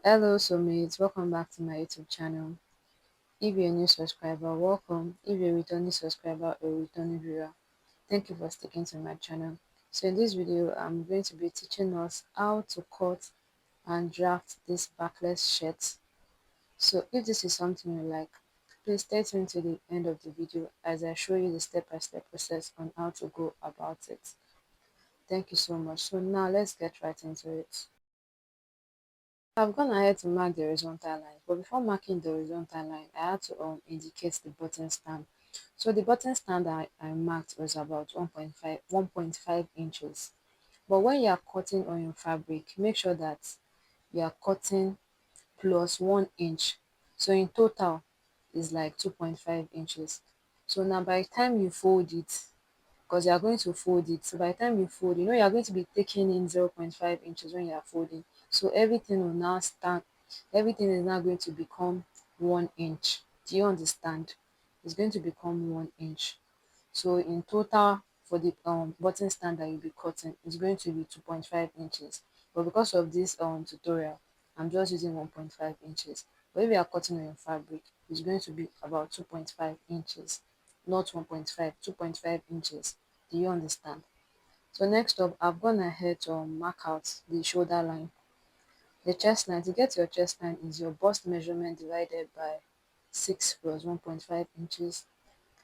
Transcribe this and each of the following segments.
Hello soulmates, welcome back to my YouTube channel. If you're a new subscriber, welcome. If you're a returning subscriber or returning viewer, thank you for sticking to my channel. So in this video, I'm going to be teaching us how to cut and draft this backless shirt. So if this is something you like, please stay tuned to the end of the video as I show you the step-by-step process on how to go about it. Thank you so much. So now let's get right into it. I've gone ahead to mark the horizontal line, but before marking the horizontal line, I had to indicate the button stand. So the button stand I marked was about 1.5 inches. But when you are cutting on your fabric, make sure that you are cutting plus 1 inch. So in total, is like 2.5 inches. So now by the time you fold it, because you are going to fold it. So by the time you fold, you are going to be taking in 0.5 inches when you are folding. So everything will now stand, everything is now going to become 1 inch. Do you understand? It's going to become 1 inch. So in total, for the button stand that you'll be cutting, it's going to be 2.5 inches. But because of this tutorial, I'm just using 1.5 inches. But if you are cutting on your fabric, it's going to be about 2.5 inches, not 1.5, 2.5 inches. Do you understand? So next up, I've gone ahead to mark out the shoulder line. The chest line, to get your chest line is your bust measurement divided by 6 plus 1.5 inches,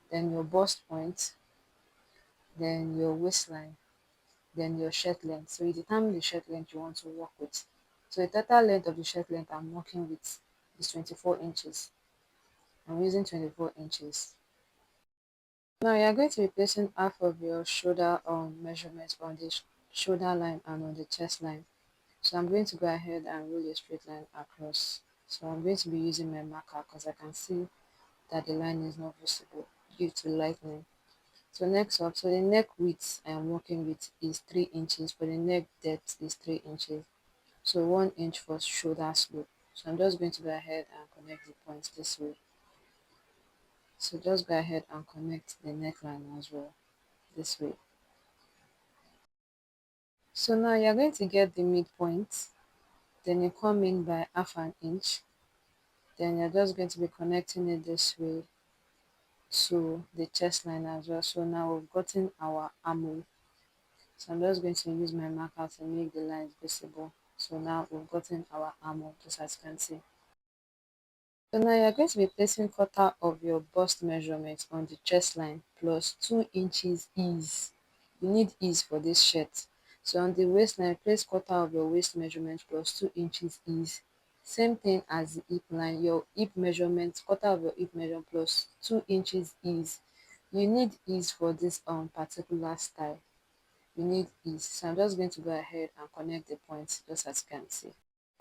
then your bust point, then your waistline, then your shirt length. So you determine the shirt length you want to work with. So the total length of the shirt length I'm working with is 24 inches. I'm using 24 inches. Now you are going to be placing half of your shoulder measurement on the shoulder line and on the chest line. So I'm going to go ahead and roll a straight line across. So I'm going to be using my marker because I can see that the line is not visible due to lightning. So next up, so the neck width I am working with is 3 inches, but the neck depth is 3 inches. So 1 inch for shoulder slope. So I'm just going to go ahead and connect the points this way. So just go ahead and connect the neckline as well this way. So now you're going to get the midpoint, then you come in by half an inch, then you're just going to be connecting it this way to the chest line as well. So now we've gotten our armhole. So I'm just going to use my marker to make the lines visible. So now we've gotten our armhole, just as you can see. So now you're going to be placing quarter of your bust measurement on the chest line plus 2 inches ease. You need ease for this shirt. So on the waistline, place quarter of your waist measurement plus 2 inches ease. Same thing as the hip line, your hip measurement, quarter of your hip measurement plus 2 inches ease. You need ease for this particular style. You need ease. So I'm just going to go ahead and connect the points just as you can see.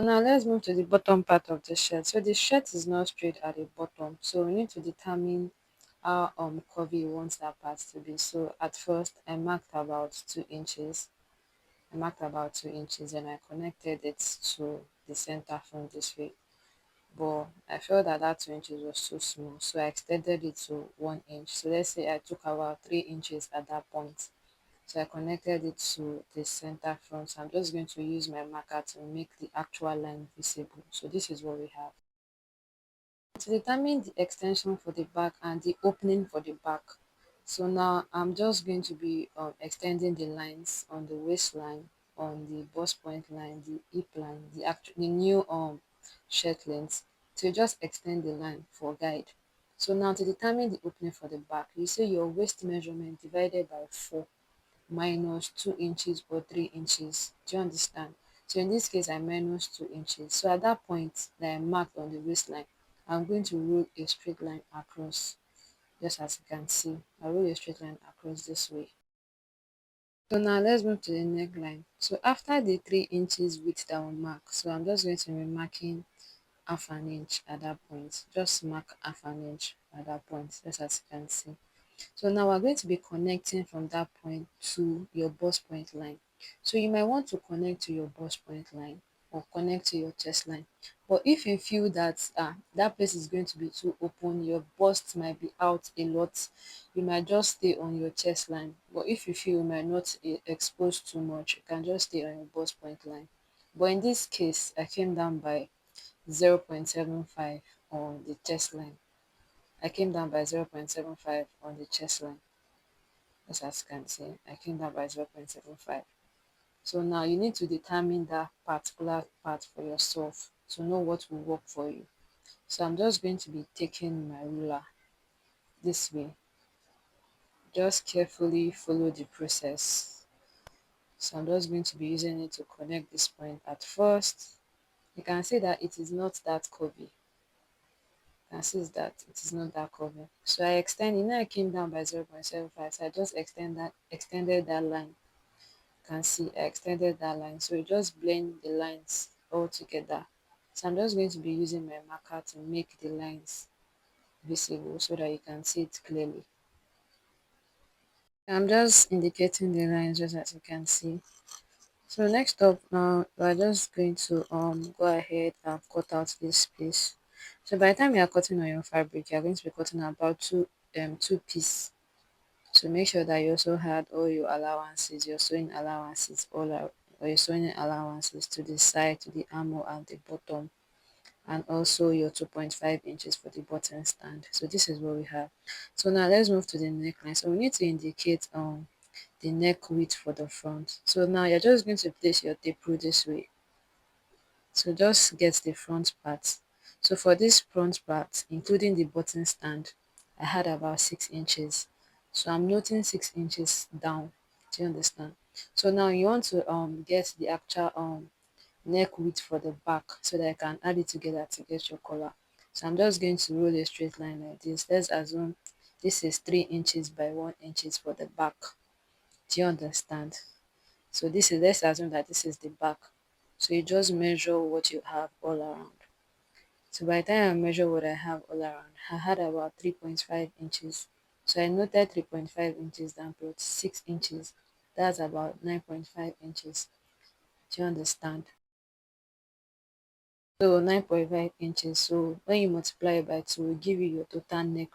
Now let's move to the bottom part of the shirt. So the shirt is not straight at the bottom. So we need to determine how curvy you want that part to be. So at first I marked about 2 inches. I marked about 2 inches and I connected it to the center from this way. But I felt that that 2 inches was too small. So I extended it to 1 inch. So let's say I took about 3 inches at that point. So I connected it to the center front. So I'm just going to use my marker to make the actual line visible. So this is what we have. To determine the extension for the back and the opening for the back. So now I'm just going to be extending the lines on the waistline, on the bust point line, the hip line, the new shirt length to just extend the line for guide. So now to determine the opening for the back, you say your waist measurement divided by 4 minus 2 inches or 3 inches. Do you understand? So in this case, I minus 2 inches. So at that point that I marked on the waistline, I'm going to roll a straight line across, just as you can see. I roll a straight line across this way. So now let's move to the neckline. So after the 3 inches width that we mark, so I'm just going to be marking half an inch at that point. Just mark half an inch at that point, just as you can see. So now we're going to be connecting from that point to your bust point line. So you might want to connect to your bust point line or connect to your chest line. But if you feel that that place is going to be too open, your bust might be out a lot, you might just stay on your chest line. But if you feel you might not expose too much, you can just stay on your bust point line. But in this case, I came down by 0.75 on the chest line. I came down by 0.75 on the chest line. As you can see, I came down by 0.75. So now you need to determine that particular part for yourself to know what will work for you. So I'm just going to be taking my ruler this way. Just carefully follow the process. So I'm just going to be using it to connect this point at first. You can see that it is not that curvy. You can see that it is not that curvy. So I extend, I came down by 0.75. So I just extended that line. You can see I extended that line. So you just blend the lines all together. So I'm just going to be using my marker to make the lines visible so that you can see it clearly. I'm just indicating the lines just as you can see. So next up now we're just going to go ahead and cut out this space. So by the time you are cutting on your fabric, you're going to be cutting about two pieces. So make sure that you also had all your allowances, your sewing allowances all out, or your sewing allowances to the side, to the armhole and the bottom, and also your 2.5 inches for the button stand. So this is what we have. So now let's move to the neckline. So we need to indicate the neck width for the front. So now you're just going to place your tape rule this way. So just get the front part. So for this front part, including the button stand, I had about 6 inches. So I'm noting 6 inches down. Do you understand? So now you want to get the actual neck width for the back so that I can add it together to get your collar. So I'm just going to roll a straight line like this. Let's assume this is 3 inches by 1 inches for the back. Do you understand? So this is, let's assume that this is the back. So you just measure what you have all around. So by the time I measure what I have all around, I had about 3.5 inches. So I noted 3.5 inches down plus 6 inches. That's about 9.5 inches. Do you understand? So 9.5 inches. So when you multiply it by 2, it will give you your total neck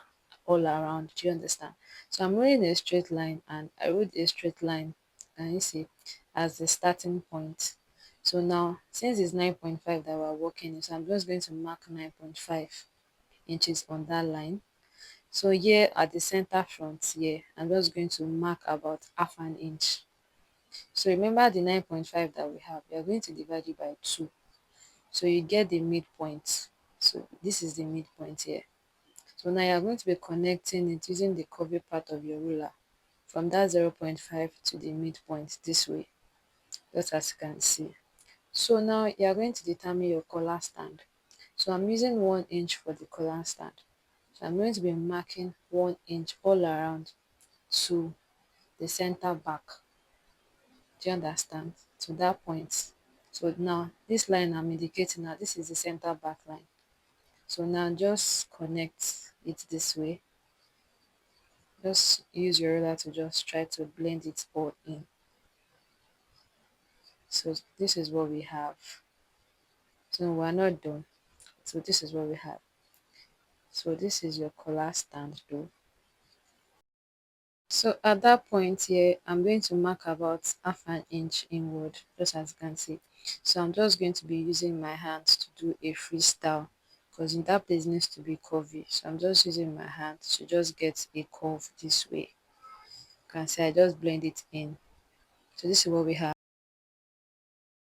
all around. Do you understand? So I'm rolling a straight line and I wrote a straight line, and you see, as the starting point. So now, since it's 9.5 that we're working in, so I'm just going to mark 9.5 inches on that line. So here at the center front here, I'm just going to mark about half an inch. So remember the 9.5 that we have, we are going to divide it by 2. So you get the midpoint. So this is the midpoint here. So now you're going to be connecting it using the curvy part of your ruler from that 0.5 to the midpoint this way, just as you can see. So now you're going to determine your collar stand. So I'm using 1 inch for the collar stand. So I'm going to be marking 1 inch all around to the center back. Do you understand? To that point. So now this line I'm indicating now, this is the center back line. So now just connect it this way. Just use your ruler to just try to blend it all in. So this is what we have. So we're not done. So this is what we have. So this is your collar stand though. So at that point here, I'm going to mark about half an inch inward, just as you can see. So I'm just going to be using my hands to do a freestyle because in that place needs to be curvy. So I'm just using my hand to just get a curve this way. You can see I just blend it in. So this is what we have.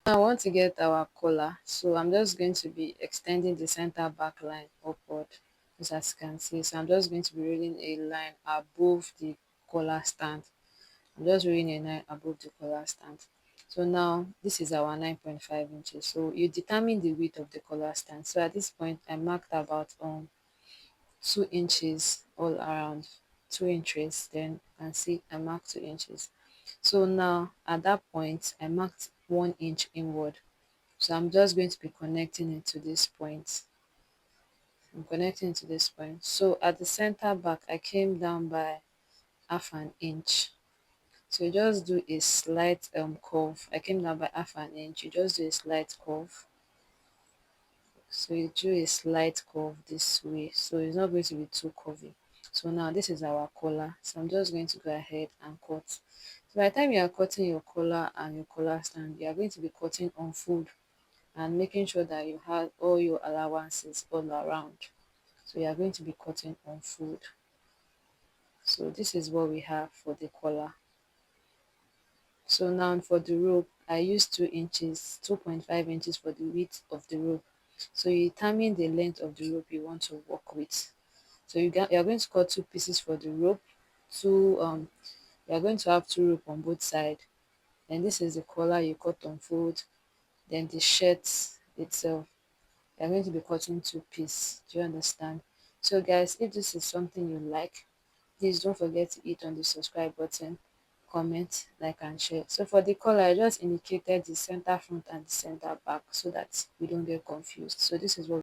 Now I want to get our collar. So I'm just going to be extending the center back line upward, just as you can see. So I'm just going to be rolling a line above the collar stand. I'm just rolling a line above the collar stand. So now this is our 9.5 inches. So you determine the width of the collar stand. So at this point I marked about 2 inches all around, 2 inches. Then you can see I marked 2 inches. So now at that point I marked 1 inch inward. So I'm just going to be connecting it to this point. I'm connecting to this point. So at the center back I came down by half an inch. So you just do a slight curve. I came down by half an inch. You just do a slight curve. So you do a slight curve this way. So it's not going to be too curvy. So now this is our collar. So I'm just going to go ahead and cut. So by the time you are cutting your collar and your collar stand, you are going to be cutting on fold and making sure that you have all your allowances all around. So you are going to be cutting on food. So this is what we have for the collar. So now for the rope, I use 2 inches, 2.5 inches for the width of the rope. So you determine the length of the rope you want to work with. So you are going to cut two pieces for the rope. Two you are going to have two rope on both sides. And this is the collar you cut on fold. Then the shirt itself, you are going to be cutting two pieces. Do you understand? So guys, if this is something you like, please don't forget to hit on the subscribe button, comment, like and share. So for the color, I just indicated the center front and the center back so that we don't get confused. So this is what